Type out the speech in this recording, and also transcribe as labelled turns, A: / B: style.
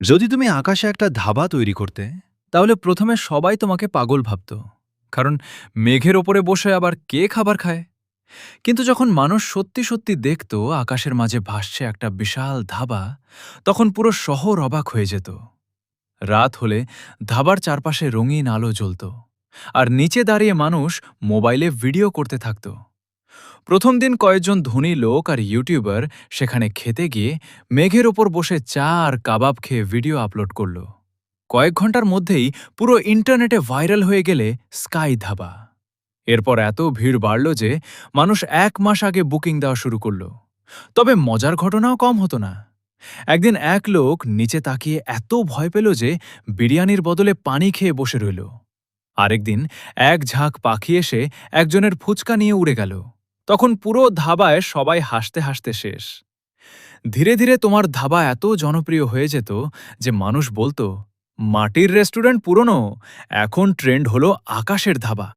A: যদি তুমি আকাশে একটা ধাবা তৈরি করতে, তাহলে প্রথমে সবাই তোমাকে পাগল ভাবত। কারণ মেঘের ওপরে বসে আবার কে খাবার খায়? কিন্তু যখন মানুষ সত্যি সত্যি দেখত আকাশের মাঝে ভাসছে একটা বিশাল ধাবা, তখন পুরো শহর অবাক হয়ে যেত। রাত হলে ধাবার চারপাশে রঙিন আলো জ্বলত, আর নিচে দাঁড়িয়ে মানুষ মোবাইলে ভিডিও করতে থাকত। প্রথম দিন কয়েকজন ধনী লোক আর ইউটিউবার সেখানে খেতে গিয়ে মেঘের ওপর বসে চা আর কাবাব খেয়ে ভিডিও আপলোড করল। কয়েক ঘন্টার মধ্যেই পুরো ইন্টারনেটে ভাইরাল হয়ে গেলে স্কাই ধাবা। এরপর এত ভিড় বাড়ল যে মানুষ 1 মাস আগে বুকিং দেওয়া শুরু করল। তবে মজার ঘটনাও কম হতো না। একদিন এক লোক নিচে তাকিয়ে এত ভয় পেল যে বিরিয়ানির বদলে পানি খেয়ে বসে রইল। আরেকদিন এক ঝাঁক পাখি এসে একজনের ফুচকা নিয়ে উড়ে গেল। তখন পুরো ধাবায় সবাই হাসতে হাসতে শেষ। ধীরে ধীরে তোমার ধাবা এত জনপ্রিয় হয়ে যেত যে মানুষ বলতো, মাটির রেস্টুরেন্ট পুরনো, এখন ট্রেন্ড হলো আকাশের ধাবা।